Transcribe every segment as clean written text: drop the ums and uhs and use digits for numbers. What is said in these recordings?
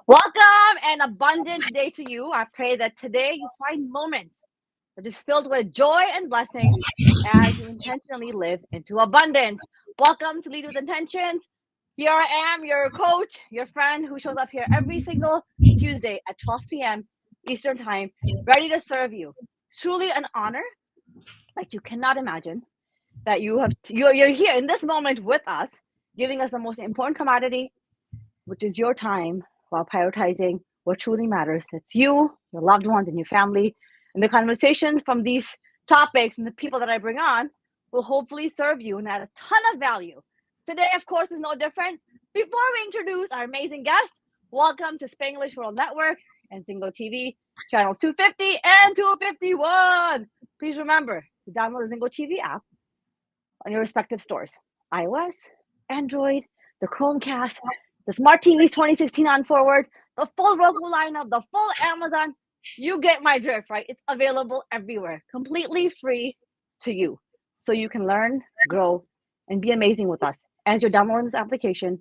Welcome and abundant day to you. I pray that today you find moments that is filled with joy and blessings as you intentionally live into abundance. Welcome to Lead with Intentions. Here I am, your coach, your friend who shows up here every single Tuesday at 12 p.m. Eastern Time, ready to serve you. Truly an honor, like you cannot imagine, that you're here in this moment with us, giving us the most important commodity, which is your time, while prioritizing what truly matters. That's you, your loved ones, and your family. And the conversations from these topics and the people that I bring on will hopefully serve you and add a ton of value. Today, of course, is no different. Before we introduce our amazing guest, welcome to Spanglish World Network and Zingo TV, channels 250 and 251. Please remember to download the Zingo TV app on your respective stores, iOS, Android, the Chromecast, the Smart TVs 2016 on forward, the full Roku lineup, the full Amazon. You get my drift, right? It's available everywhere, completely free to you. So you can learn, grow, and be amazing with us. As you're downloading this application,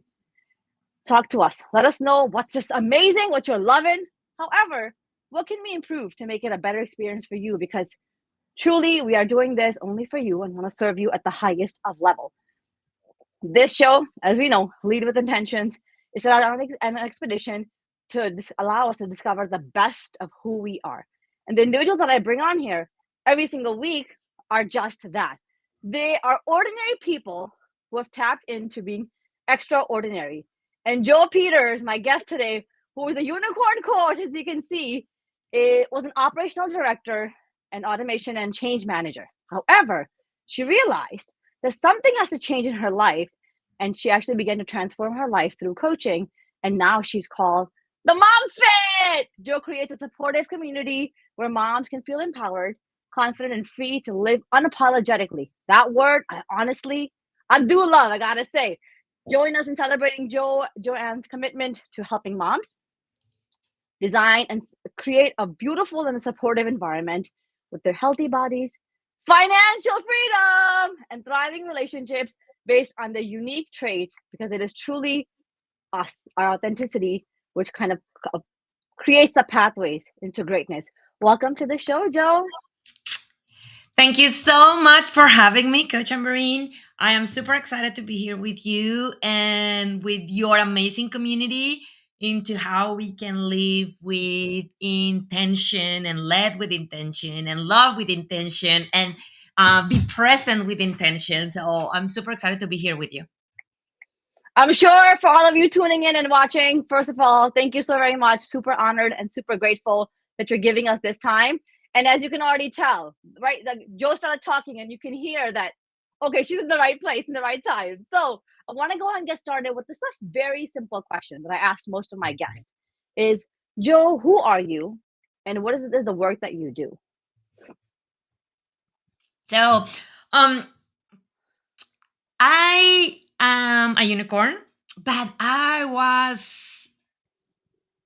talk to us. Let us know what's just amazing, what you're loving. However, what can we improve to make it a better experience for you? Because truly, we are doing this only for you and want to serve you at the highest of level. This show, as we know, Lead with Intentions, is on an expedition to allow us to discover the best of who we are. And the individuals that I bring on here every single week are just that. They are ordinary people who have tapped into being extraordinary. And Joe Peters, my guest today, who is a unicorn coach, as you can see, it was an operational director and automation and change manager. However, she realized that something has to change in her life, and she actually began to transform her life through coaching. And now she's called the MOMFIT. Joe creates a supportive community where moms can feel empowered, confident, and free to live unapologetically. That word, I do love, I gotta say. Join us in celebrating Joanne's commitment to helping moms design and create a beautiful and supportive environment with their healthy bodies, financial freedom, and thriving relationships based on their unique traits, because it is truly us, our authenticity, which kind of creates the pathways into greatness. Welcome to the show, Joe. Thank you so much for having me, Coach Ambereen. I am super excited to be here with you and with your amazing community into how we can live with intention and lead with intention and love with intention and be present with intention. So I'm super excited to be here with you. I'm sure for all of you tuning in and watching, first of all, thank you so very much. Super honored and super grateful that you're giving us this time. And as you can already tell, right, Joe started talking and you can hear that, okay, she's in the right place in the right time. So I want to go ahead and get started with this very simple question that I ask most of my guests is, Joe, who are you? And what is the work that you do? So, I am a unicorn, but I was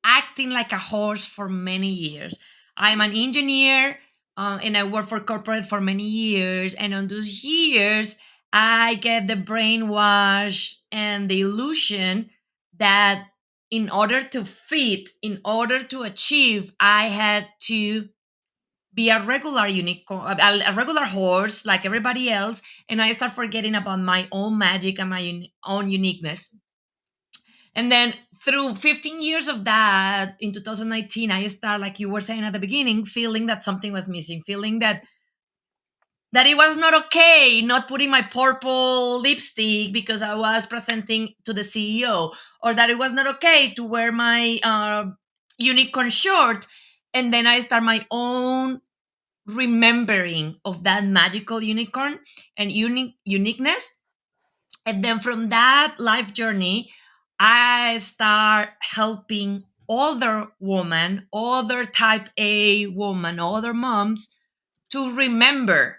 acting like a horse for many years. I'm an engineer and I worked for corporate for many years. And on those years, I get the brainwash and the illusion that in order to fit, in order to achieve, I had to be a regular unicorn, a regular horse like everybody else. And I start forgetting about my own magic and my own uniqueness. And then through 15 years of that, in 2019, I start, like you were saying at the beginning, feeling that something was missing, feeling that it was not okay not putting my purple lipstick because I was presenting to the CEO, or that it was not okay to wear my unicorn shirt. And then I start my own remembering of that magical unicorn and uniqueness. And then from that life journey, I start helping older women, other type A women, other moms to remember,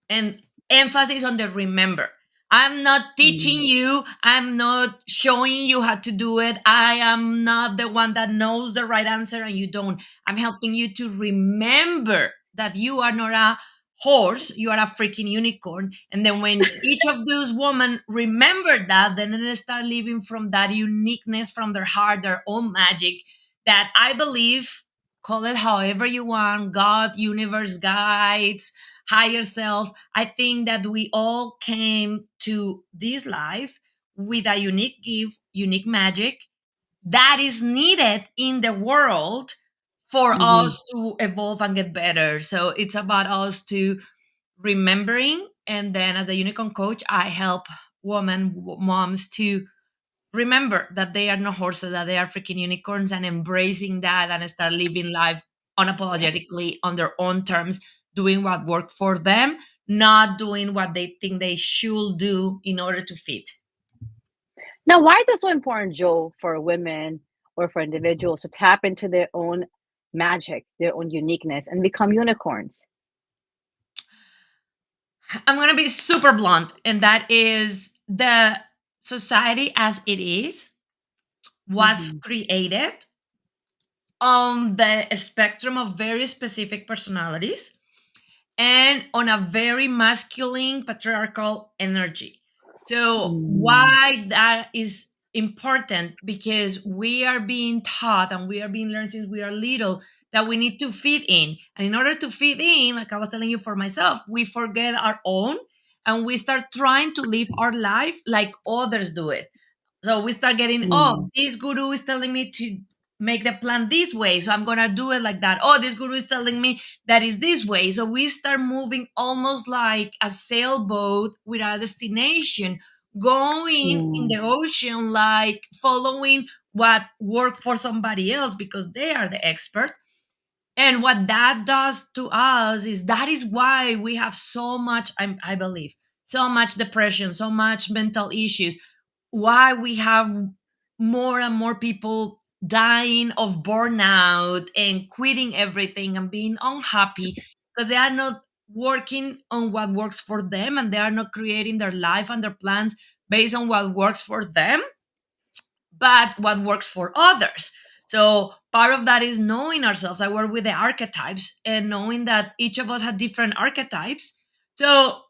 and emphasis on the remember. I'm not teaching you, I'm not showing you how to do it. I am not the one that knows the right answer and you don't. I'm helping you to remember that you are not a horse, you are a freaking unicorn. And then when each of those women remember that, then they start living from that uniqueness from their heart, their own magic, that I believe, call it however you want, God, universe, guides, higher self. I think that we all came to this life with a unique gift, unique magic that is needed in the world for Hmm. us to evolve and get better. So it's about us to remembering. And then as a unicorn coach, I help moms to remember that they are not horses, that they are freaking unicorns, and embracing that and start living life unapologetically on their own terms, doing what worked for them, not doing what they think they should do in order to fit. Now, why is it so important, Joe, for women or for individuals to tap into their own magic, their own uniqueness, and become unicorns? I'm going to be super blunt, and that is the society as it is was Hmm. created on the spectrum of very specific personalities and on a very masculine patriarchal energy. So Mm. why that is important, because we are being taught and we are being learned since we are little that we need to fit in. And in order to fit in, like I was telling you for myself, we forget our own and we start trying to live our life like others do it. So we start getting, oh, Mm. this guru is telling me to make the plan this way, so I'm gonna do it like that. Oh, this guru is telling me that is this way. So we start moving almost like a sailboat with a destination, going in Mm. the ocean, like following what worked for somebody else because they are the expert. And what that does to us is that is why we have so much, I believe, so much depression, so much mental issues, why we have more and more people dying of burnout and quitting everything and being unhappy because they are not working on what works for them, and they are not creating their life and their plans based on what works for them but what works for others. So part of that is knowing ourselves. I work with the archetypes and knowing that each of us have different archetypes. So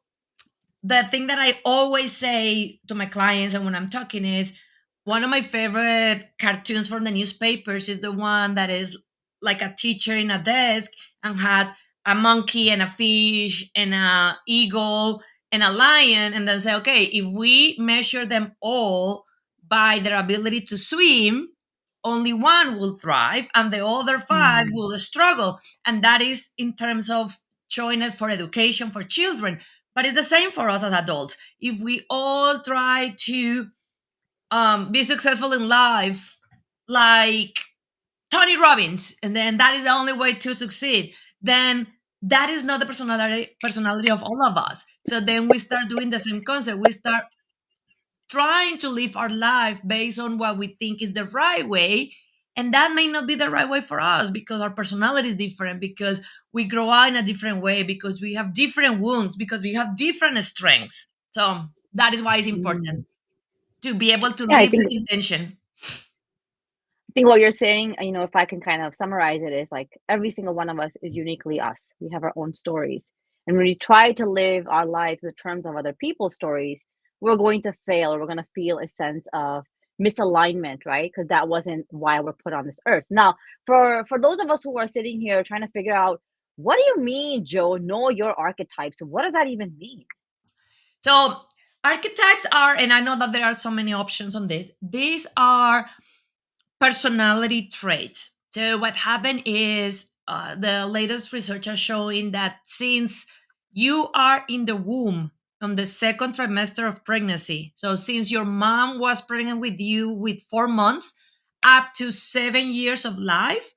the thing that I always say to my clients and when I'm talking is, one of my favorite cartoons from the newspapers is the one that is like a teacher in a desk and had a monkey and a fish and a eagle and a lion, and then say, okay, if we measure them all by their ability to swim, only one will thrive and the other five Mm. will struggle. And that is in terms of showing it for education for children, but it's the same for us as adults. If we all try to be successful in life like Tony Robbins, and then that is the only way to succeed, then that is not the personality of all of us. So then we start doing the same concept. We start trying to live our life based on what we think is the right way. And that may not be the right way for us because our personality is different, because we grow up in a different way, because we have different wounds, because we have different strengths. So that is why it's important Mm. to be able to Yeah, live with intention. I think what you're saying, if I can kind of summarize it, is like every single one of us is uniquely us. We have our own stories. And when we try to live our lives in terms of other people's stories, we're going to fail. We're going to feel a sense of misalignment, right? Because that wasn't why we're put on this earth. Now, for those of us who are sitting here trying to figure out, what do you mean, Joe? Know your archetypes. What does that even mean? So archetypes are, and I know that there are so many options on this, these are personality traits. So what happened is the latest research are showing that since you are in the womb on the second trimester of pregnancy, so since your mom was pregnant with you with 4 months up to 7 years of life,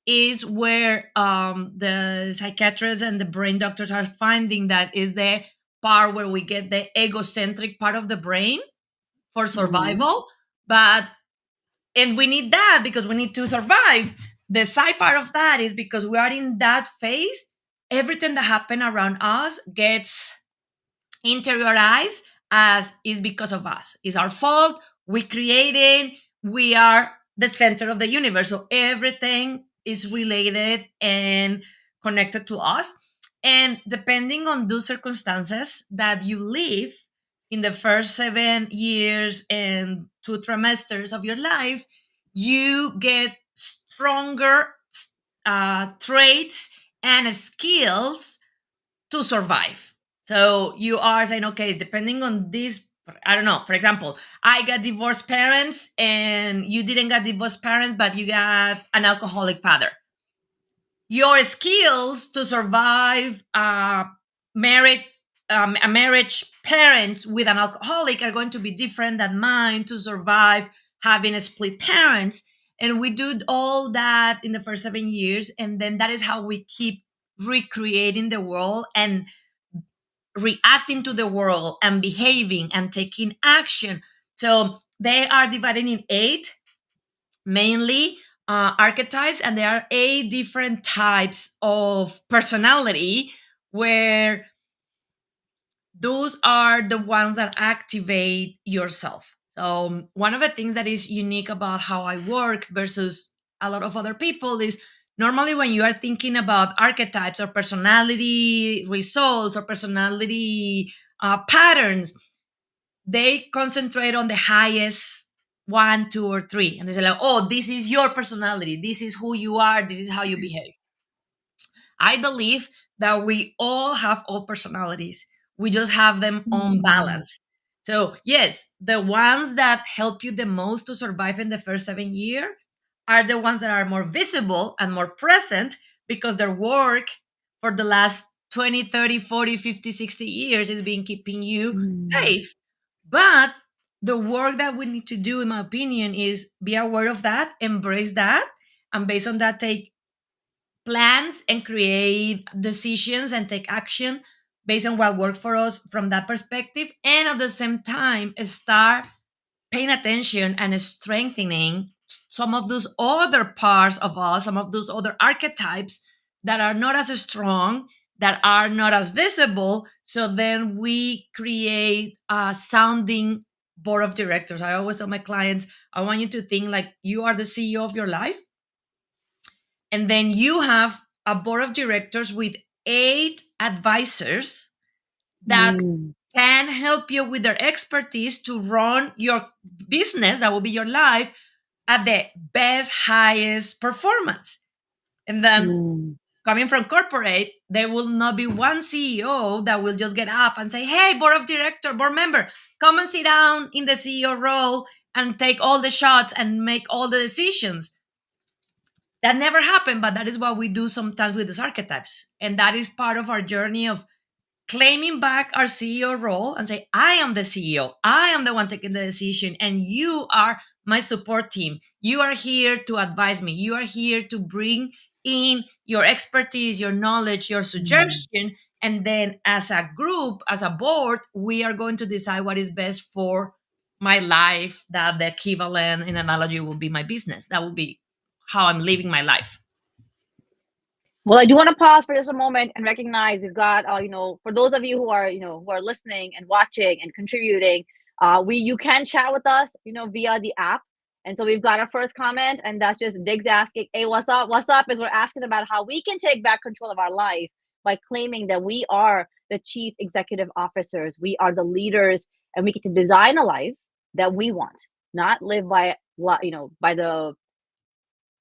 is where the psychiatrists and the brain doctors are finding that is the part where we get the egocentric part of the brain for Hmm. survival. But and we need that because we need to survive. The side part of that is because we are in that phase, everything that happened around us gets interiorized as is because of us. It's our fault. We created, we are the center of the universe. So everything is related and connected to us. And depending on those circumstances that you live in the first 7 years and 2 trimesters of your life, you get stronger traits and skills to survive. So you are saying, okay, depending on this, I don't know. For example, I got divorced parents, and you didn't get divorced parents, but you got an alcoholic father. Your skills to survive married a marriage parents with an alcoholic are going to be different than mine to survive having a split parents. And we do all that in the first 7 years, and then that is how we keep recreating the world and reacting to the world and behaving and taking action. So they are divided in 8 mainly archetypes, and there are 8 different types of personality, where those are the ones that activate yourself. So one of the things that is unique about how I work versus a lot of other people is, normally when you are thinking about archetypes or personality results or personality patterns, they concentrate on the highest 1, 2, or 3, and they say like, oh, this is your personality, this is who you are, this is how you behave. I believe that we all have all personalities. We just have them on Mm. balance. So, yes, the ones that help you the most to survive in the first 7 years are the ones that are more visible and more present, because their work for the last 20, 30, 40, 50, 60 years is been keeping you Mm. safe. But the work that we need to do, in my opinion, is be aware of that, embrace that, and based on that, take plans and create decisions and take action based on what worked for us from that perspective, and at the same time start paying attention and strengthening some of those other parts of us, some of those other archetypes that are not as strong, that are not as visible. So then we create a sounding board of directors. I always tell my clients, I want you to think like you are the CEO of your life, and then you have a board of directors with 8 advisors that Mm. can help you with their expertise to run your business, that will be your life, at the best, highest performance. And then Mm. coming from corporate, there will not be one CEO that will just get up and say, hey, board of director, board member, come and sit down in the CEO role and take all the shots and make all the decisions. That never happened, but that is what we do sometimes with these archetypes. And that is part of our journey of claiming back our CEO role and say, I am the CEO. I am the one taking the decision, and you are my support team. You are here to advise me. You are here to bring in your expertise, your knowledge, your Mm. suggestion. And then as a group, as a board, we are going to decide what is best for my life. That the equivalent in analogy will be my business. That will be how I'm living my life. Well, I do want to pause for just a moment and recognize we've got, for those of you who are, who are listening and watching and contributing, you can chat with us, via the app. And so we've got our first comment, and that's just Diggs asking, "Hey, what's up? What's up?" Is we're asking about how we can take back control of our life by claiming that we are the chief executive officers, we are the leaders, and we get to design a life that we want, not live by, by the,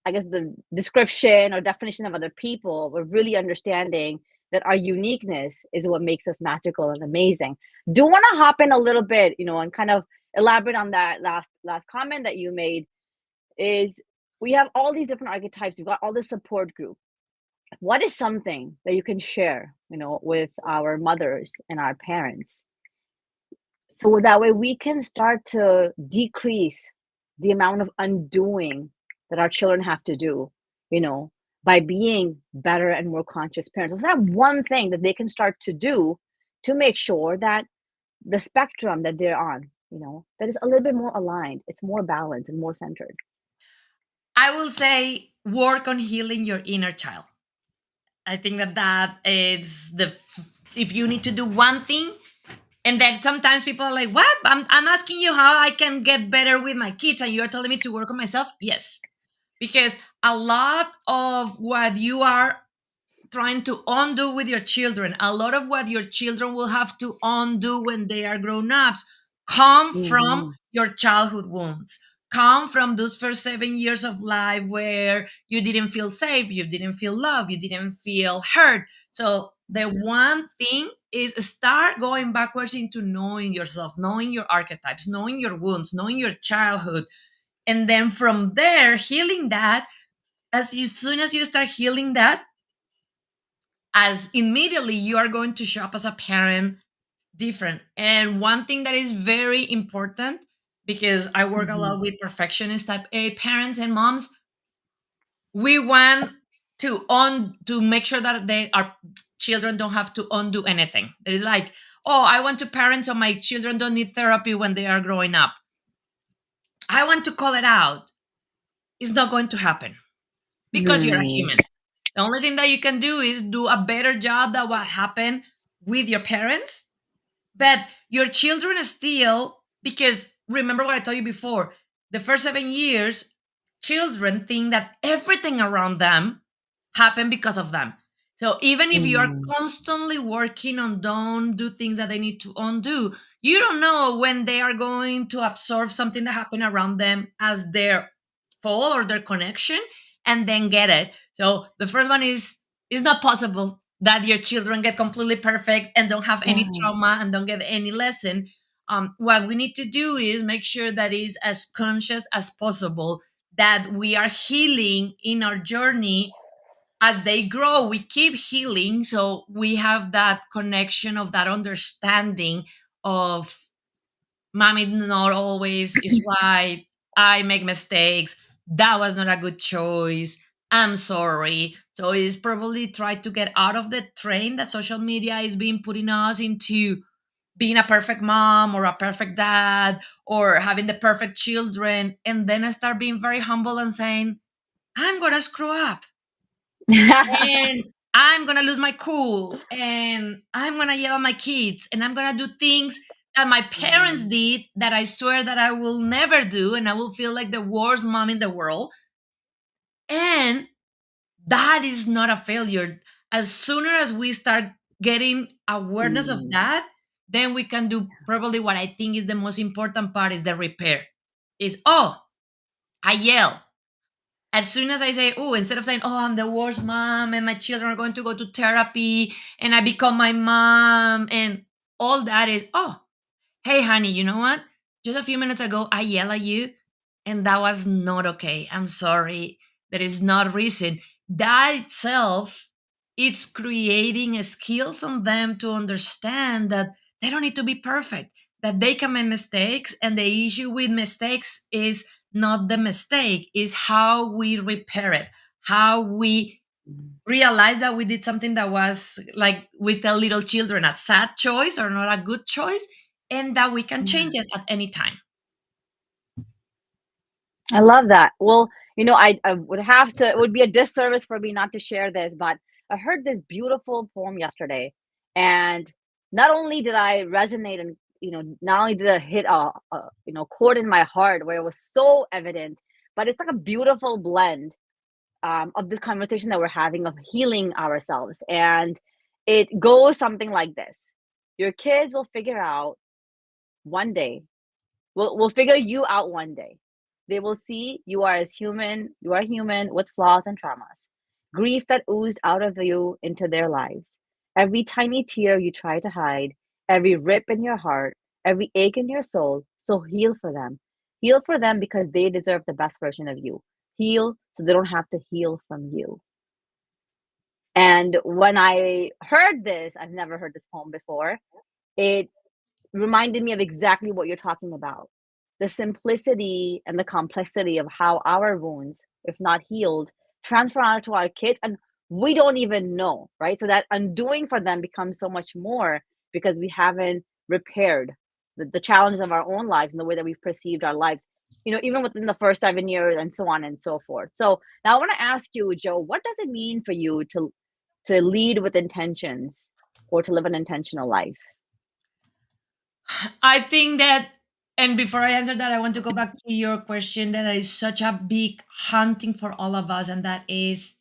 I guess, the description or definition of other people, but really understanding that our uniqueness is what makes us magical and amazing. Do want to hop in a little bit, and kind of elaborate on that last comment that you made. Is we have all these different archetypes. We've got all this support group. What is something that you can share, with our mothers and our parents, so that way we can start to decrease the amount of undoing that our children have to do, you know, by being better and more conscious parents. What's that one thing that they can start to do to make sure that the spectrum that they're on, that is a little bit more aligned, it's more balanced and more centered? I will say work on healing your inner child. I think that is if you need to do one thing, and then sometimes people are like, "What? I'm asking you how I can get better with my kids, and you are telling me to work on myself." Yes, because a lot of what you are trying to undo with your children. A lot of what your children will have to undo when they are grown ups come from Mhm. your childhood wounds, come from those first 7 years of life where you didn't feel safe, you didn't feel loved, you didn't feel heard. So the one thing is start going backwards into knowing yourself, knowing your archetypes, knowing your wounds, knowing your childhood. And then from there, healing that. Soon as you start healing that, as immediately you are going to show up as a parent different. And one thing that is very important, because I work a Mhm. lot with perfectionist type A parents and moms, we want to make sure that our children don't have to undo anything. It is like, oh, I want to parent so my children don't need therapy when they are growing up. I want to call it out. It's not going to happen because you're a Mhm. human. The only thing that you can do is do a better job than what happened with your parents. But your children still, because remember what I told you before, the first 7 years, children think that everything around them happened because of them. So even if you are Mhm. constantly working on don't do things that they need to undo, you don't know when they are going to absorb something that happened around them as their fault or their connection and then get it. So the first one is it's not possible that your children get completely perfect and don't have any Yeah. trauma and don't get any lesson. What we need to do is make sure that is as conscious as possible, that we are healing in our journey. As they grow, we keep healing, so we have that connection of that understanding of mommy not always is right, I make mistakes, that was not a good choice, I'm sorry. So it's probably try to get out of the train that social media is being putting us into, being a perfect mom or a perfect dad or having the perfect children, and then I start being very humble and saying, I'm gonna screw up and I'm gonna lose my cool and I'm gonna yell at my kids and I'm gonna do things that my parents Mhm. did that I swear that I will never do, and I will feel like the worst mom in the world. And that is not a failure. As sooner as we start getting awareness of Mhm. that, then we can do probably what I think is the most important part is the repair. Is, oh, I yell. As soon as I say, oh, instead of saying, oh, I'm the worst mom and my children are going to go to therapy and I become my mom and all that, is, oh, hey, honey, you know what? Just a few minutes ago, I yelled at you and that was not okay. I'm sorry. That is not reason. That itself, it's creating a skills on them to understand that they don't need to be perfect, that they can make mistakes. And the issue with mistakes is not the mistake, is how we repair it, how we realize that we did something that was, like we tell little children, a sad choice or not a good choice, and that we can Yeah. change it at any time. I love that. Well, I would have to, it would be a disservice for me not to share this, but I heard this beautiful poem yesterday. And not only did I resonate and, not only did it hit a chord in my heart where it was so evident, but it's like a beautiful blend of this conversation that we're having of healing ourselves. And it goes something like this: your kids will figure out one day, we'll figure you out one day. They will see you are human with flaws and traumas. Grief that oozed out of you into their lives. Every tiny tear you try to hide, every rip in your heart, every ache in your soul. So heal for them. Heal for them because they deserve the best version of you. Heal so they don't have to heal from you. And when I heard this, I've never heard this poem before. It reminded me of exactly what you're talking about. The simplicity and the complexity of how our wounds, if not healed, transfer onto our kids, and we don't even know, right? So that undoing for them becomes so much more because we haven't repaired the challenges of our own lives and the way that we've perceived our lives, even within the first 7 years and so on and so forth. So now I want to ask you, Joe, what does it mean for you to lead with intentions or to live an intentional life? I think that, and before I answer that, I want to go back to your question that is such a big hunting for all of us, and that is,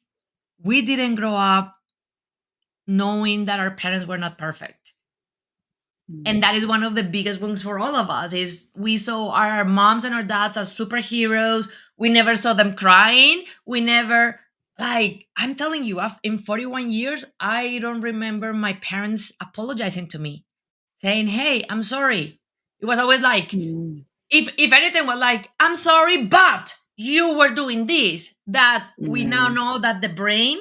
we didn't grow up knowing that our parents were not perfect. And that is one of the biggest wounds for all of us is we saw our moms and our dads as superheroes. We never saw them crying. We never, like, I'm telling you, in 41 years, I don't remember my parents apologizing to me, saying, hey, I'm sorry. It was always like, Mm, if anything, was like, I'm sorry, but you were doing this. That we now mm, know that the brain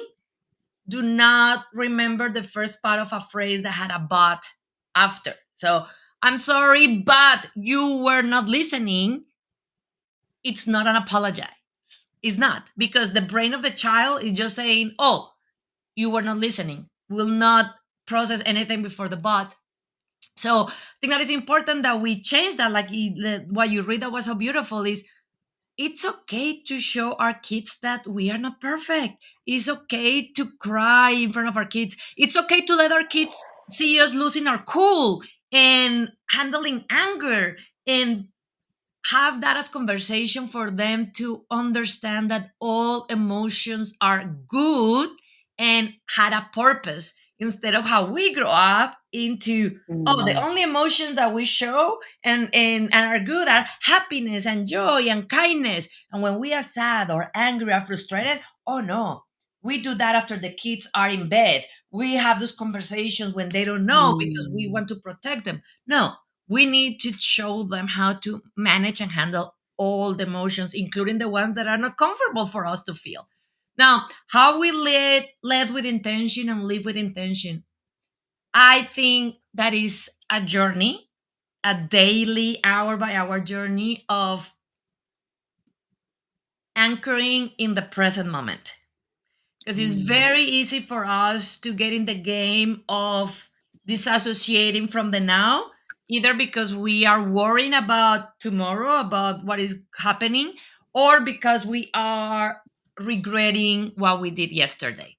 do not remember the first part of a phrase that had a but after. So I'm sorry, but you were not listening. It's not an apologize. It's not, because the brain of the child is just saying, oh, you were not listening. Will not process anything before the but. So I think that is important that we change that. Like what you read that was so beautiful is it's okay to show our kids that we are not perfect. It's okay to cry in front of our kids. It's okay to let our kids see us losing our cool and handling anger and have that as conversation for them to understand that all emotions are good and had a purpose, instead of how we grow up into, oh, the mm, only emotions that we show and are good are happiness and joy and kindness, and when we are sad or angry or frustrated, oh no, we do that after the kids are in bed. We have those conversations when they don't know because we mm, want to protect them. No, we need to show them how to manage and handle all the emotions, including the ones that are not comfortable for us to feel. Now, how we lead with intention and live with intention. I think that is a journey, a daily, hour by hour journey of anchoring in the present moment. Because it's mm, very easy for us to get in the game of disassociating from the now, either because we are worrying about tomorrow, about what is happening, or because we are regretting what we did yesterday.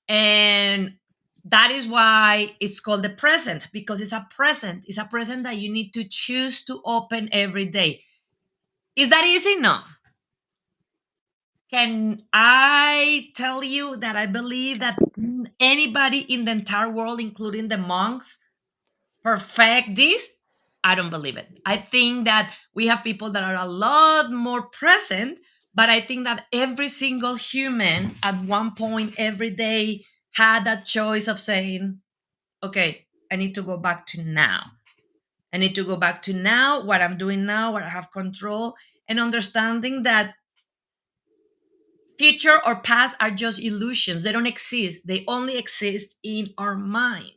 And that is why it's called the present, because it's a present. It's a present that you need to choose to open every day. Is that easy? No. Can I tell you that I believe that anybody in the entire world, including the monks, perfect this? I don't believe it. I think that we have people that are a lot more present, but I think that every single human at one point every day had that choice of saying, okay, I need to go back to now. I need to go back to now, what I'm doing now, where I have control, and understanding that future or past are just illusions. They don't exist. They only exist in our mind.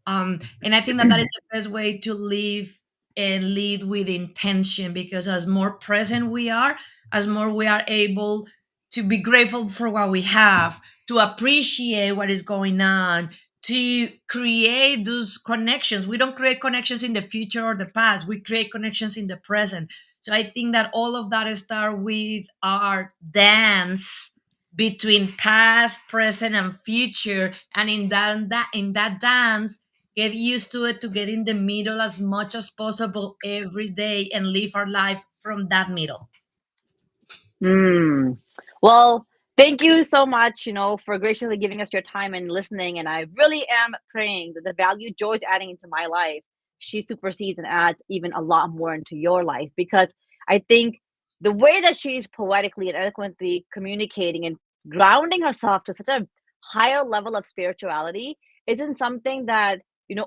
And I think that that is the best way to live and lead with intention, because as more present we are, as more we are able to be grateful for what we have, to appreciate what is going on, to create those connections. We don't create connections in the future or the past, we create connections in the present. So I think that all of that start with our dance between past, present, and future. And in that dance, get used to it, to get in the middle as much as possible every day and live our life from that middle. mm. Well, thank you so much, for graciously giving us your time and listening. And I really am praying that the value Joy's adding into my life, she supersedes and adds even a lot more into your life. Because I think the way that she's poetically and eloquently communicating and grounding herself to such a higher level of spirituality isn't something that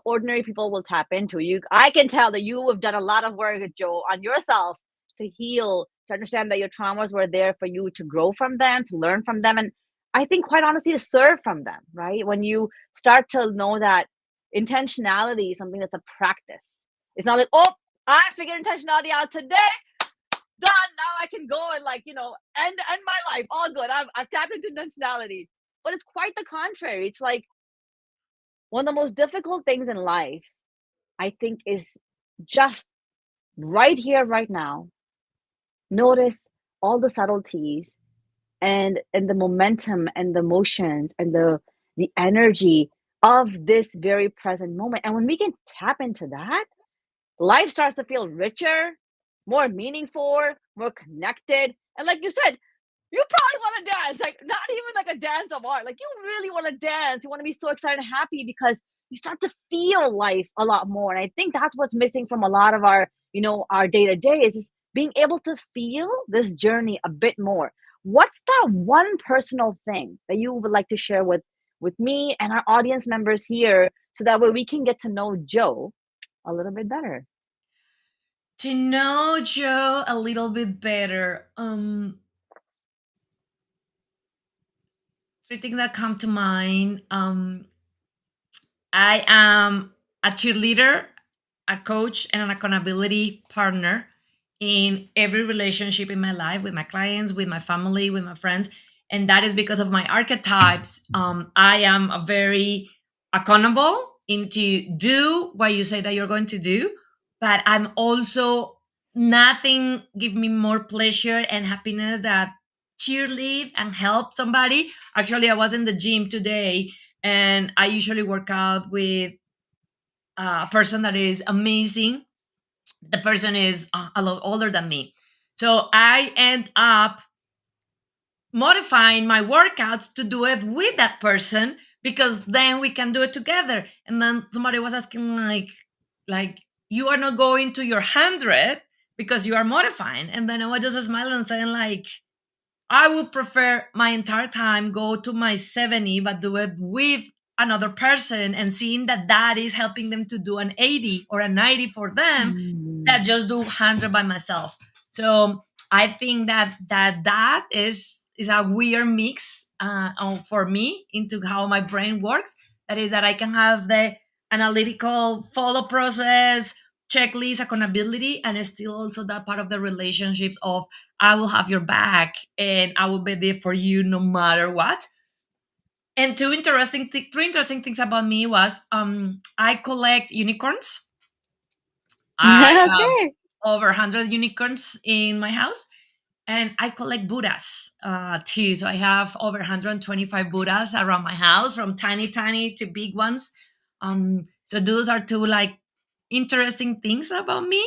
ordinary people will tap into. I can tell that you have done a lot of work, Joe, on yourself to heal, to understand that your traumas were there for you to grow from them, to learn from them, and I think quite honestly to serve from them, right? When you start to know that intentionality is something that's a practice. It's not like, oh, I figured intentionality out today, done. Now I can go and end my life. All good. I've tapped into intentionality. But it's quite the contrary. It's like one of the most difficult things in life, I think, is just right here, right now. Notice all the subtleties and the momentum and the motions and the energy of this very present moment. And when we can tap into that, life starts to feel richer, more meaningful, more connected. And like you said, you probably want to dance, like not even like a dance of art. Like you really want to dance. You want to be so excited and happy because you start to feel life a lot more. And I think that's what's missing from a lot of our, our day to day is just being able to feel this journey a bit more. What's that one personal thing that you would like to share with me and our audience members here so that way we can get to know Joe a little bit better? To know Joe a little bit better, three things that come to mind. I am a cheerleader, a coach, and an accountability partner in every relationship in my life, with my clients, with my family, with my friends. And that is because of my archetypes. I am a very accountable into do what you say that you're going to do, but I'm also nothing give me more pleasure and happiness that cheerlead and help somebody. Actually, I was in the gym today, and I usually work out with a person that is amazing. The person is a lot older than me. So I end up modifying my workouts to do it with that person because then we can do it together. And then somebody was asking like you are not going to your 100 because you are modifying. And then I was just smiling and saying like, I would prefer my entire time go to my 70, but do it with another person and seeing that that is helping them to do an 80 or a 90 for them that Mm. just do 100 by myself. So I think that is a weird mix for me into how my brain works. That is that I can have the analytical follow process, checklist, accountability, and it's still also that part of the relationships of I will have your back and I will be there for you no matter what. And three interesting things about me was I collect unicorns. I have Okay. over 100 unicorns in my house, and I collect Buddhas too. So I have over 125 Buddhas around my house, from tiny to big ones. So those are two like interesting things about me.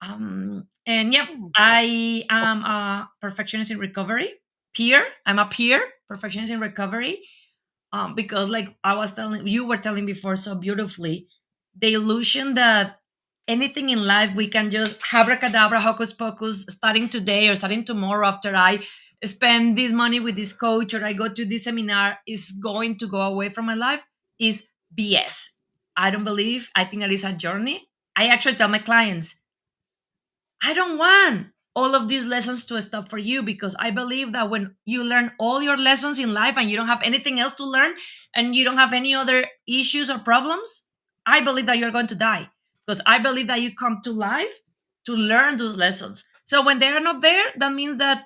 And yep, Hmm. I am a perfectionist in recovery. Peer, I'm a peer perfectionist in recovery. Because like I was telling you were telling before so beautifully, the illusion that anything in life we can just abracadabra, hocus pocus, starting today or starting tomorrow after I spend this money with this coach or I go to this seminar is going to go away from my life is BS. I don't believe. I think that is a journey. I actually tell my clients, I don't want all of these lessons to stop for you because I believe that when you learn all your lessons in life and you don't have anything else to learn and you don't have any other issues or problems, I believe that you're going to die because I believe that you come to life to learn those lessons. So when they are not there, that means that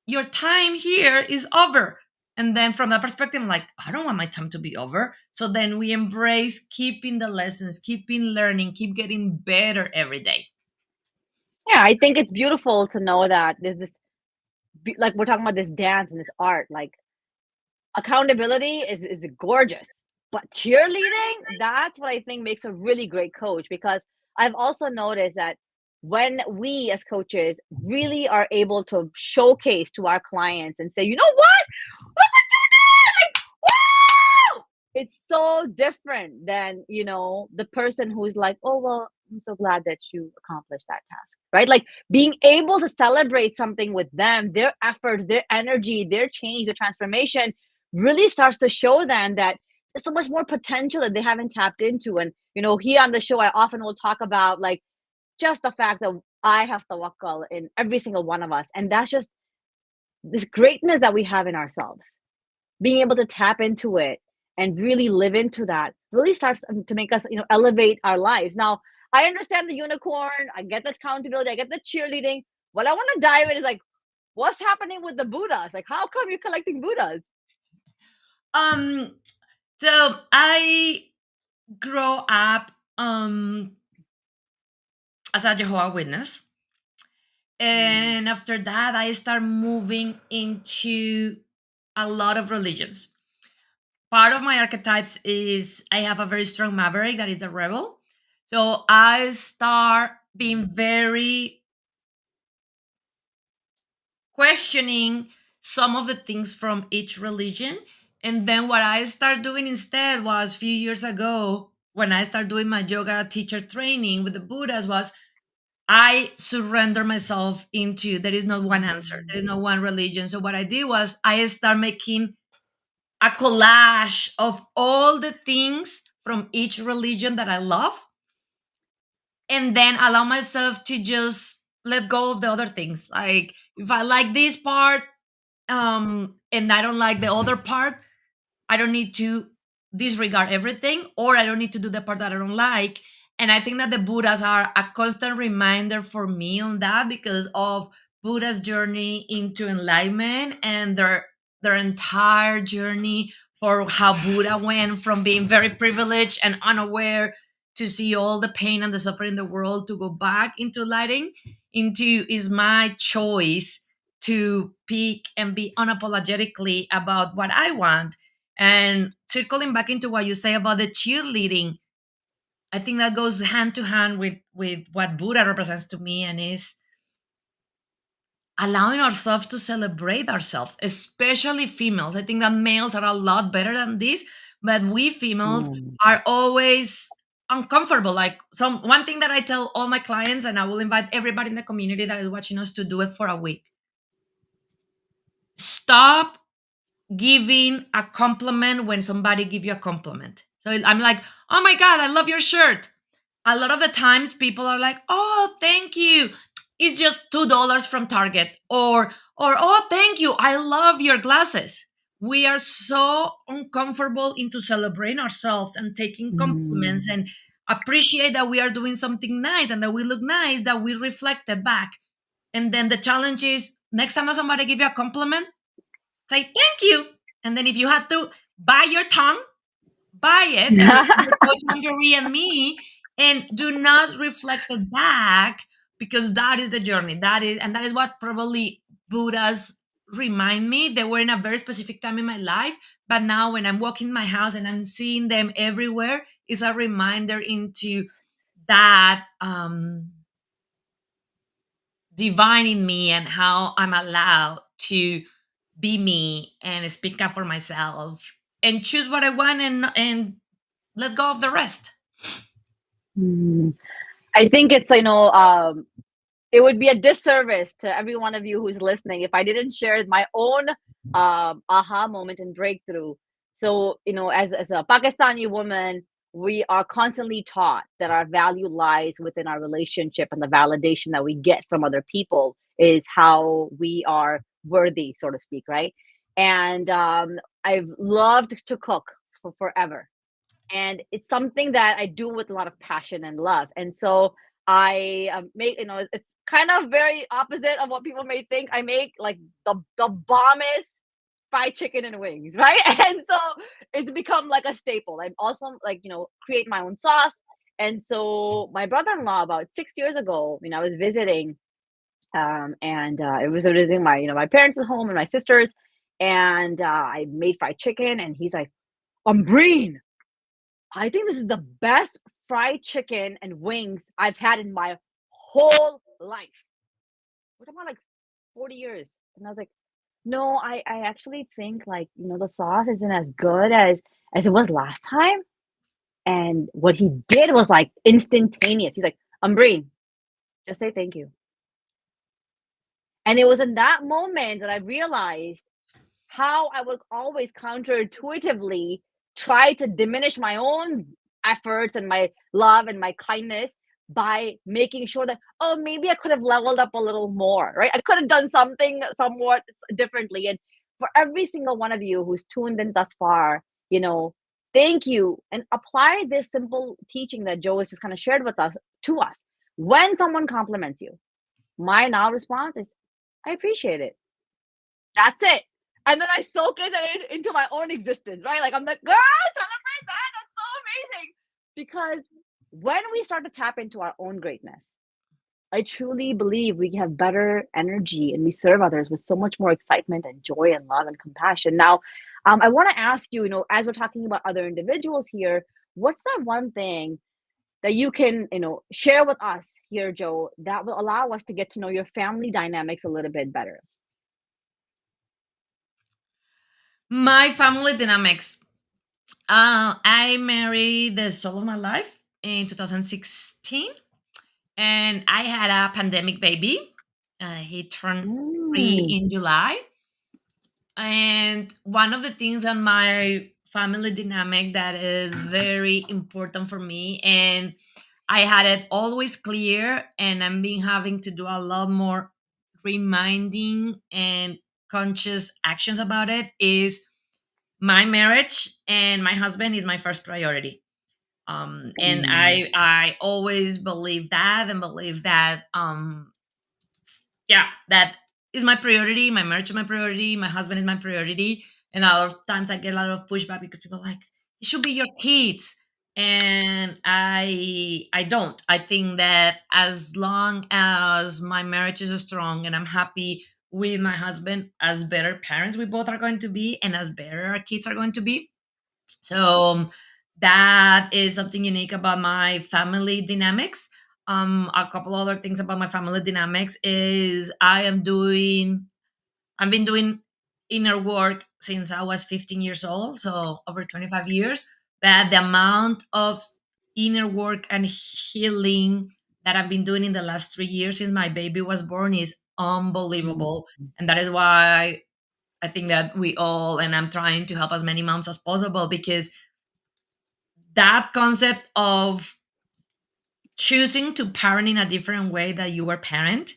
your time here is over. And then from that perspective, I'm like, I don't want my time to be over. So then we embrace keeping the lessons, keeping learning, keep getting better every day. Yeah, I think it's beautiful to know that there's this, like we're talking about this dance and this art. Like accountability is gorgeous, but cheerleading, that's what I think makes a really great coach because I've also noticed that when we as coaches really are able to showcase to our clients and say, you know what? Look what you did! Like, wow! It's so different than, the person who's like, oh, well, I'm so glad that you accomplished that task, right? Like being able to celebrate something with them, their efforts, their energy, their change, their transformation really starts to show them that there's so much more potential that they haven't tapped into. And, here on the show, I often will talk about like just the fact that I have Tawakal in every single one of us. And that's just this greatness that we have in ourselves. Being able to tap into it and really live into that really starts to make us, elevate our lives. Now, I understand the unicorn, I get the accountability, I get the cheerleading. What I want to dive in is like, what's happening with the Buddhas? Like, how come you're collecting Buddhas? Um, so I grow up as a Jehovah Witness, Mm. and after that, I start moving into a lot of religions. Part of my archetypes is I have a very strong maverick that is the rebel. So I start being very questioning some of the things from each religion. And then what I started doing instead was, a few years ago, when I started doing my yoga teacher training with the Buddhas, was I surrender myself into, there is no one answer, there is no one religion. So what I did was I start making a collage of all the things from each religion that I love, and then allow myself to just let go of the other things. Like, if I like this part, and I don't like the other part, I don't need to disregard everything, or I don't need to do the part that I don't like. And I think that the Buddhas are a constant reminder for me on that, because of Buddha's journey into enlightenment, and their entire journey, for how Buddha went from being very privileged and unaware to see all the pain and the suffering in the world, to go back into lighting, into, is my choice to pick and be unapologetically about what I want. And circling back into what you say about the cheerleading, I think that goes hand to hand with what Buddha represents to me, and is allowing ourselves to celebrate ourselves, especially females. I think that males are a lot better than this, but we females Mm. are always uncomfortable. Like, some one thing that I tell all my clients, and I will invite everybody in the community that is watching us to do it for a week. Stop giving a compliment when somebody give you a compliment. So I'm like, "Oh my god, I love your shirt." A lot of the times people are like, "Oh, thank you. It's just $2 from Target." Or "Oh, thank you. I love your glasses." We are so uncomfortable into celebrating ourselves and taking compliments, Mm. and appreciate that we are doing something nice and that we look nice, that we reflected back. And then the challenge is, next time that somebody give you a compliment, say thank you. And then if you had to buy your tongue, buy it, and remember Coach Ambereen and me, and do not reflect it back, because that is the journey. That is what probably Buddhas remind me. They were in a very specific time in my life, but now when I'm walking my house and I'm seeing them everywhere, it's a reminder into that divine in me, and how I'm allowed to be me and speak up for myself and choose what I want, and let go of the rest. Mm. I think it's, it would be a disservice to every one of you who's listening if I didn't share my own aha moment and breakthrough. So, as a Pakistani woman, we are constantly taught that our value lies within our relationship, and the validation that we get from other people is how we are worthy, so to speak, right? And I've loved to cook for forever, and it's something that I do with a lot of passion and love. And so I make, it's kind of very opposite of what people may think. I make like the bombest fried chicken and wings, right? And so it's become like a staple. I'm also like, create my own sauce. And so my brother-in-law, about 6 years ago, I was visiting, and it was visiting my, my parents at home and my sisters, and I made fried chicken, and he's like, "Umbreen, I think this is the best fried chicken and wings I've had in my whole life." We're talking about like 40 years. And I was like, "No, I actually think, like, the sauce isn't as good as it was last time." And what he did was like instantaneous. He's like, "Umbreen, just say thank you." And it was in that moment that I realized how I would always counterintuitively try to diminish my own efforts and my love and my kindness by making sure that, oh, maybe I could have leveled up a little more, right? I could have done something somewhat differently. And for every single one of you who's tuned in thus far, thank you, and apply this simple teaching that Joe has just kind of shared with us to us. When someone compliments you, my now response is, "I appreciate it." That's it. And then I soak it into my own existence, right? Like, I'm like, "Girl, celebrate that. That's so amazing." Because when we start to tap into our own greatness, I truly believe we have better energy, and we serve others with so much more excitement and joy and love and compassion. Now, I want to ask you, as we're talking about other individuals here, what's that one thing that you can, share with us here, Joe, that will allow us to get to know your family dynamics a little bit better? My family dynamics. I married the soul of my life in 2016, and I had a pandemic baby. He turned 3 Mm. in July. And one of the things on my family dynamic that is very important for me, and I had it always clear, and I'm been having to do a lot more reminding and conscious actions about it, is my marriage and my husband is my first priority. And Mm. I always believe that, and believe that yeah, that is my priority. My marriage is my priority. My husband is my priority. And a lot of times I get a lot of pushback because people are like, it should be your kids. And I don't. I think that as long as my marriage is strong and I'm happy with my husband, as better parents we both are going to be, and as better our kids are going to be. So that is something unique about my family dynamics. A couple other things about my family dynamics is I've been doing inner work since I was 15 years old, so over 25 years. That the amount of inner work and healing that I've been doing in the last 3 years since my baby was born is Mm. unbelievable. And that is why I think that we all, and I'm trying to help as many moms as possible, because that concept of choosing to parent in a different way that you were parent,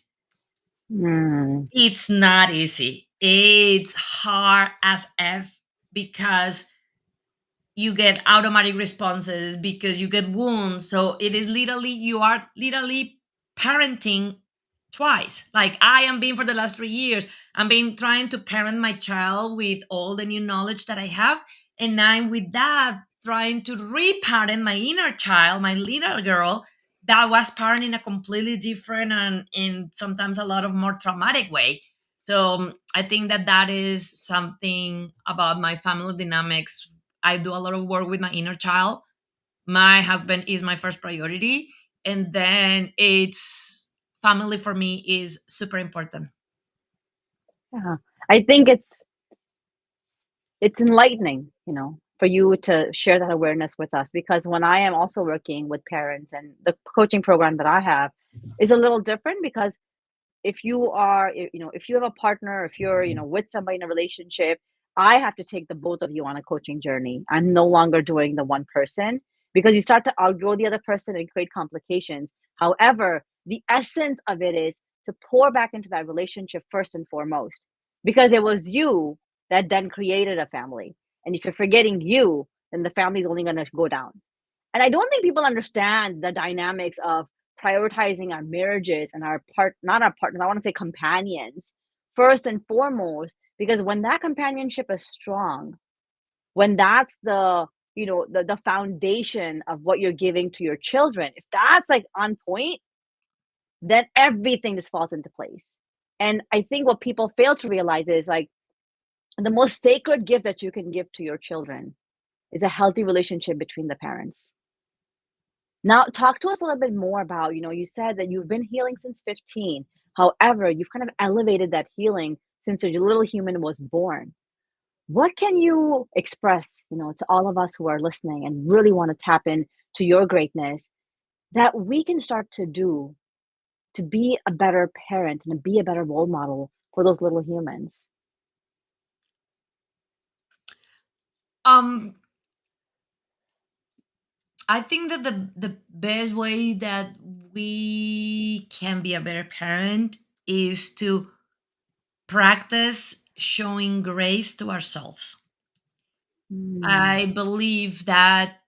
Mm. it's not easy. It's hard as f, because you get automatic responses, because you get wounds. So it is literally, you are literally parenting twice. Like I am being for the last 3 years, I'm being trying to parent my child with all the new knowledge that I have. And I'm with that trying to reparent my inner child, my little girl that was parent in a completely different and in sometimes a lot of more traumatic way. So I think that that is something about my family dynamics. I do a lot of work with my inner child. My husband is my first priority. And then it's family for me is super important. Yeah. I think it's enlightening, for you to share that awareness with us, because when I am also working with parents, and the coaching program that I have is a little different, because if you are, if you have a partner, if you're, with somebody in a relationship, I have to take the both of you on a coaching journey. I'm no longer doing the one person, because you start to outgrow the other person and create complications. However, the essence of it is to pour back into that relationship first and foremost, because it was you that then created a family. And if you're forgetting you, then the family is only going to go down. And I don't think people understand the dynamics of prioritizing our marriages and our not our partners, I want to say companions, first and foremost, because when that companionship is strong, when that's the foundation of what you're giving to your children, if that's like on point, then everything just falls into place. And I think what people fail to realize is, like, the most sacred gift that you can give to your children is a healthy relationship between the parents. Now, talk to us a little bit more about, you said that you've been healing since 15. However, you've kind of elevated that healing since your little human was born. What can you express, to all of us who are listening and really want to tap in to your greatness, that we can start to do to be a better parent and to be a better role model for those little humans? Um, I think that the best way that we can be a better parent is to practice showing grace to ourselves. Mm. I believe that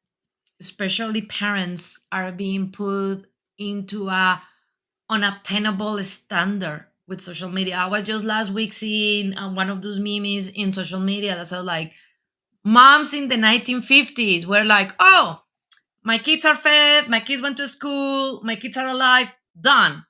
especially parents are being put into a unobtainable standard with social media. I was just last week seeing one of those memes in social media that said like, moms in the 1950s were like, oh, my kids are fed, my kids went to school, my kids are alive, done.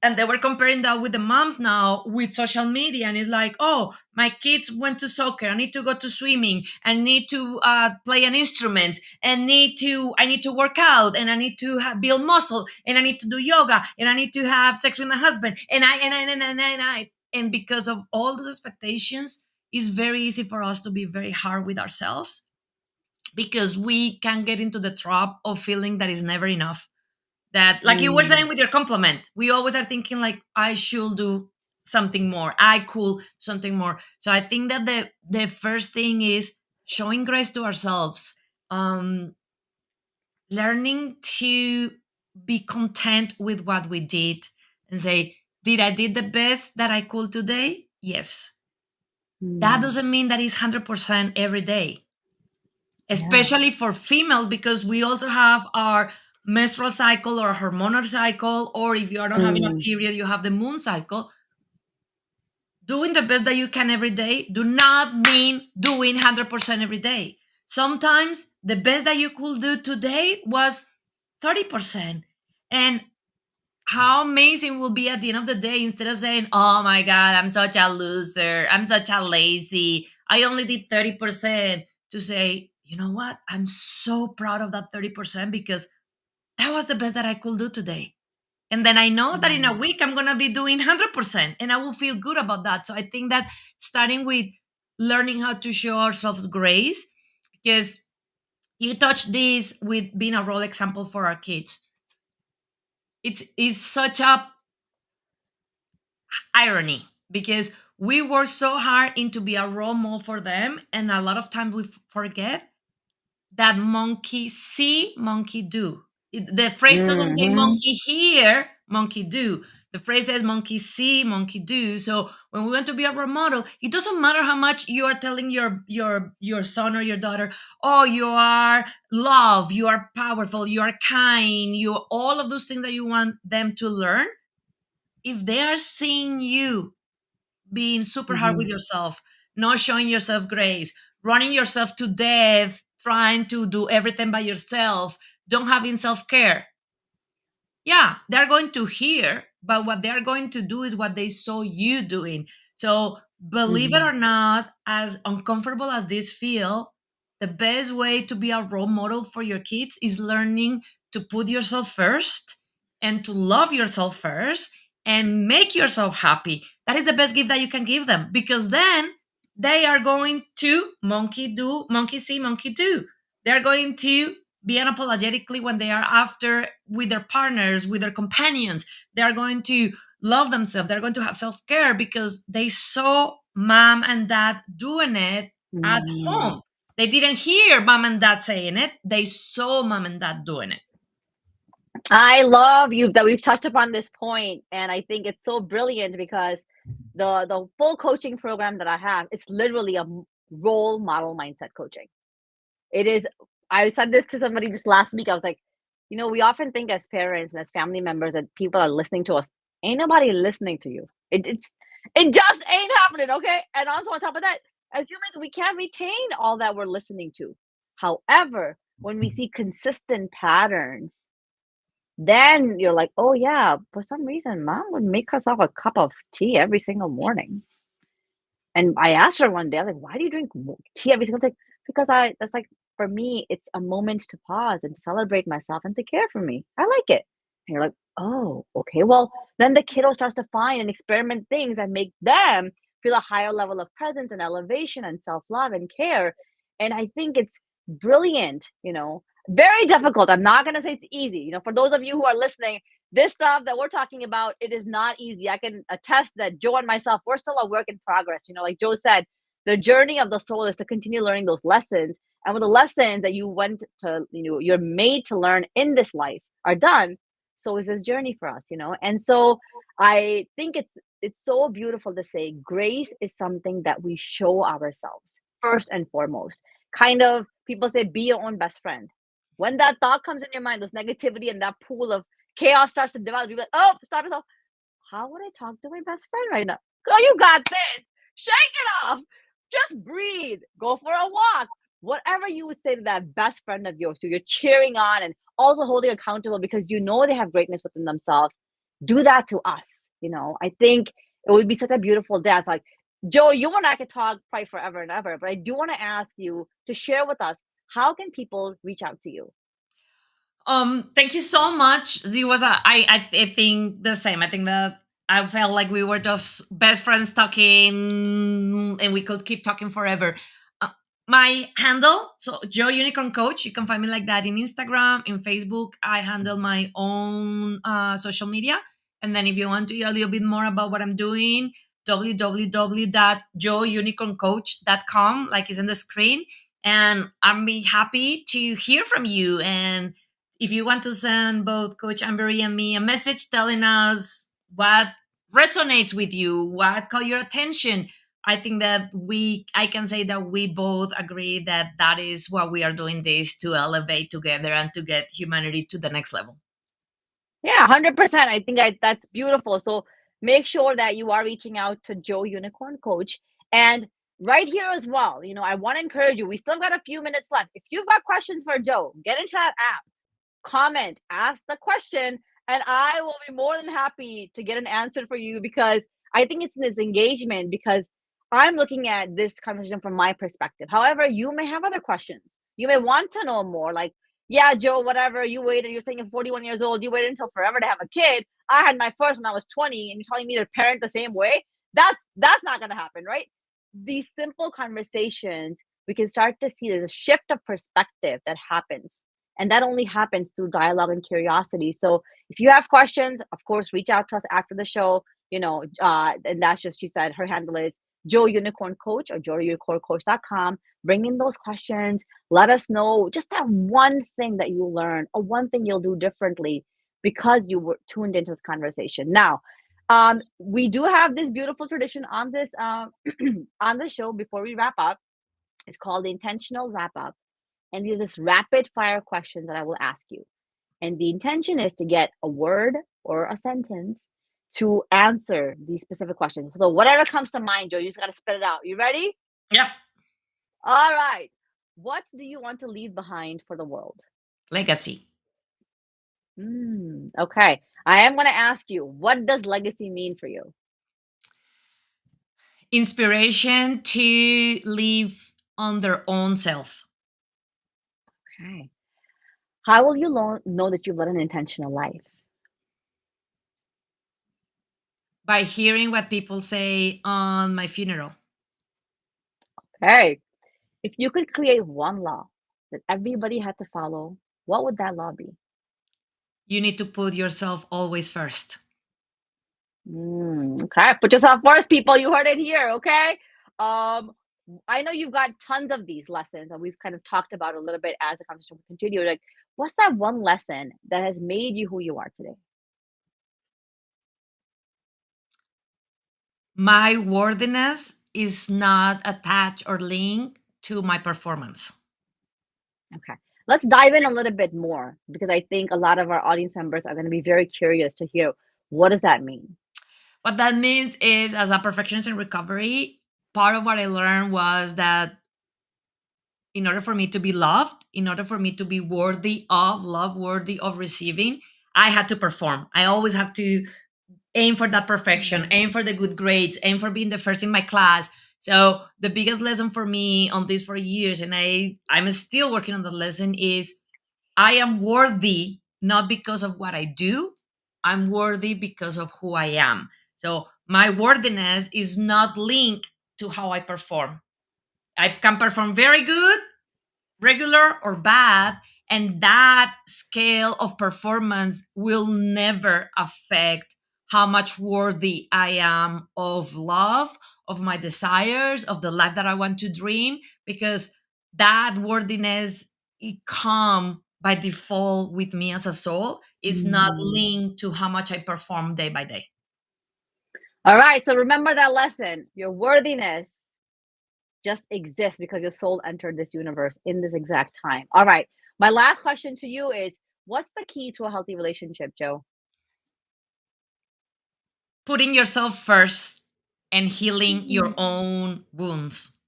And they were comparing that with the moms now with social media, and it's like, oh, my kids went to soccer, I need to go to swimming, I need to play an instrument, and I need to work out, and I need to build muscle, and I need to do yoga, and I need to have sex with my husband, and I and because of all those expectations, it's very easy for us to be very hard with ourselves, because we can get into the trap of feeling that is never enough. That, like you were saying Mm, with your compliment, we always are thinking like, I should do something more, I could something more. So I think that the first thing is showing grace to ourselves, um learning to be content with what we did, and say, did I did the best that I could today? Yes. That mm, doesn't mean that it's 100% every day, yeah. especially for females, because we also have our menstrual cycle or hormonal cycle, or if you are not having a Mm, period, you have the moon cycle. Doing the best that you can every day do not mean doing 100% every day. Sometimes the best that you could do today was 30%. And how amazing will be at the end of the day, instead of saying, oh my God, I'm such a loser, I'm such a lazy, I only did 30%, to say, you know what, I'm so proud of that 30%, because that was the best that I could do today. And then I know that in a mm, week I'm going to be doing 100%, and I will feel good about that. So I think that starting with learning how to show ourselves grace, because you touched this with being a role example for our kids. It is such a irony, because we work so hard into be a role model for them, and a lot of times we forget that monkey see, monkey do. The phrase doesn't say mhm, monkey hear, monkey do. The phrase says monkey see, monkey do. So when we want to be a role model, it doesn't matter how much you are telling your son or your daughter, oh, you are love, you are powerful, you are kind, you all of those things that you want them to learn. If they are seeing you being super hard with mhm, yourself, not showing yourself grace, running yourself to death, trying to do everything by yourself, don't having self care. Yeah, they're going to hear, but what they're going to do is what they saw you doing. So, believe it mhm, or not, as uncomfortable as this feel, the best way to be a role model for your kids is learning to put yourself first, and to love yourself first, and make yourself happy. That is the best gift that you can give them, because then they are going to monkey do, monkey see, monkey do. They're going to be unapologetically when they are after with their partners, with their companions. They are going to love themselves. They're going to have self care, because they saw mom and dad doing it at mhm. home. They didn't hear mom and dad saying it, they saw mom and dad doing it. I love you that we've touched upon this point, and I think it's so brilliant because the full coaching program that I have, it's literally a role model mindset coaching. It is. I said this to somebody just last week. I was like, we often think as parents and as family members that people are listening to us. Ain't nobody listening to you. It just ain't happening, okay? And also on top of that, as humans, we can't retain all that we're listening to. However, when we see consistent patterns, then you're like, oh yeah, for some reason, mom would make herself a cup of tea every single morning. And I asked her one day, I was like, "Why do you drink tea every single day?" Because that's like for me, it's a moment to pause and to celebrate myself and to care for me. I like it. And you're like, "Oh, okay." Well, then the kiddo starts to find and experiment things that make them feel a higher level of presence and elevation and self-love and care. And I think it's brilliant. Very difficult. I'm not gonna say it's easy. For those of you who are listening, this stuff that we're talking about, it is not easy. I can attest that Joe and myself, we're still a work in progress. Like Joe said, the journey of the soul is to continue learning those lessons. And when the lessons that you went to, you're made to learn in this life are done, so is this journey for us. And so I think it's so beautiful to say grace is something that we show ourselves first and foremost. Kind of people say be your own best friend. When that thought comes in your mind, this negativity and that pool of chaos starts to develop. You're like, oh, stop yourself. How would I talk to my best friend right now? Girl, you got this. Shake it off. Just breathe. Go for a walk. Whatever you would say to that best friend of yours, who you're cheering on and also holding accountable because you know they have greatness within themselves. Do that to us. I think it would be such a beautiful dance. Like, Joe, you and I could talk probably forever and ever, but I do want to ask you to share with us, how can people reach out to you? Thank you so much. It was I think the same. I think that I felt like we were just best friends talking, and we could keep talking forever. Uh, my handle, so Joe Unicorn Coach, you can find me like that in Instagram, in Facebook. I handle my own social media. And then if you want to hear a little bit more about what I'm doing, www.joeunicorncoach.com, like is in the screen. And I'll be happy to hear from you. And if you want to send both Coach Ambereen and me a message telling us what resonates with you, what caught your attention, I think that I can say that we both agree that that is what we are doing this to elevate together and to get humanity to the next level. Yeah, 100%. I think that's beautiful. So make sure that you are reaching out to Joe Unicorn Coach. And right here as well, I want to encourage you. We still got a few minutes left. If you've got questions for Joe, get into that app, comment, ask the question, and I will be more than happy to get an answer for you, because I think it's this engagement, because I'm looking at this conversation from my perspective. However, you may have other questions. You may want to know more, like, yeah, Joe, whatever, you waited, you're saying you're 41 years old, you waited until forever to have a kid. I had my first when I was 20, and you're telling me to parent the same way? That's not gonna happen, right? These simple conversations, we can start to see there's a shift of perspective that happens. And that only happens through dialogue and curiosity. So if you have questions, of course, reach out to us after the show. And that's just, she said her handle is Joe Unicorn Coach, or joeunicorncoach.com. Bring in those questions. Let us know just that one thing that you learned, or one thing you'll do differently because you were tuned into this conversation. Now, we do have this beautiful tradition on this on the show before we wrap up. It's called the intentional wrap up. And these are just rapid fire questions that I will ask you. And the intention is to get a word or a sentence to answer these specific questions. So whatever comes to mind, Joe, you just got to spit it out. You ready? Yeah. All right. What do you want to leave behind for the world? Legacy. Okay. I am going to ask you, what does legacy mean for you? Inspiration to live on their own self. Okay. How will you know that you've led an intentional life? By hearing what people say on my funeral. Okay. If you could create one law that everybody had to follow, what would that law be? You need to put yourself always first. Okay, put yourself first, people. You heard it here, okay? I know you've got tons of these lessons, and we've kind of talked about a little bit as the conversation continued. Like, what's that one lesson that has made you who you are today? My worthiness is not attached or linked to my performance. Okay, let's dive in a little bit more, because I think a lot of our audience members are going to be very curious to hear, what does that mean? What that means is, as a perfectionist in recovery, part of what I learned was that in order for me to be loved, in order for me to be worthy of love, worthy of receiving, I had to perform. I always have to aim for that perfection, Mm. aim for the good grades, aim for being the first in my class. So the biggest lesson for me on this for years, and I'm still working on the lesson, is I am worthy not because of what I do. I'm worthy because of who I am. So my worthiness is not linked to how I perform. I can perform very good, regular, or bad, and that scale of performance will never affect how much worthy I am of love, of my desires, of the life that I want to dream, because that worthiness, it come by default with me as a soul. It's not Mhm. linked to how much I perform day by day. All right, so remember that lesson. Your worthiness just exists because your soul entered this universe in this exact time. All right. My last question to you is, what's the key to a healthy relationship, Joe? Putting yourself first and healing your Mm. own wounds.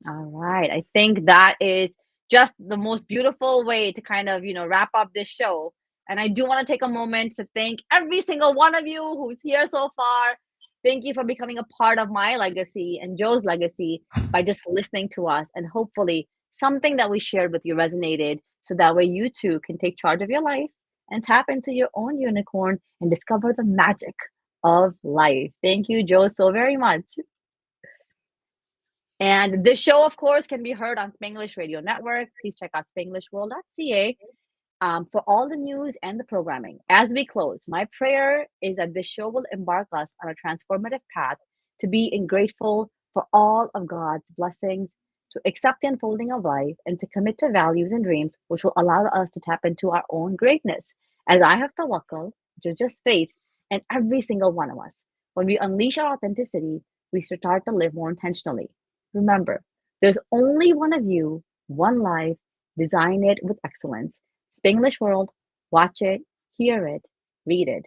All right. I think that is just the most beautiful way to kind of, wrap up this show. And I do want to take a moment to thank every single one of you who's here so far. Thank you for becoming a part of my legacy and Joe's legacy by just listening to us. And hopefully, something that we shared with you resonated, so that way you too can take charge of your life and tap into your own unicorn and discover the magic of life. Thank you, Joe, so very much. And this show, of course, can be heard on Spanglish Radio Network. Please check out spanglishworld.ca for all the news and the programming. As we close, my prayer is that this show will embark us on a transformative path to being grateful for all of God's blessings, to accept the unfolding of life, and to commit to values and dreams which will allow us to tap into our own greatness. As I have Tawakal, which is just faith, and every single one of us. When we unleash our authenticity, we start to live more intentionally. Remember, there's only one of you, one life, design it with excellence. Spanglish World, watch it, hear it, read it,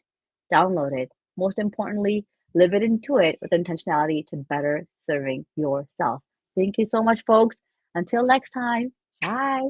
download it. Most importantly, live it into it with intentionality to better serving yourself. Thank you so much, folks. Until next time, bye.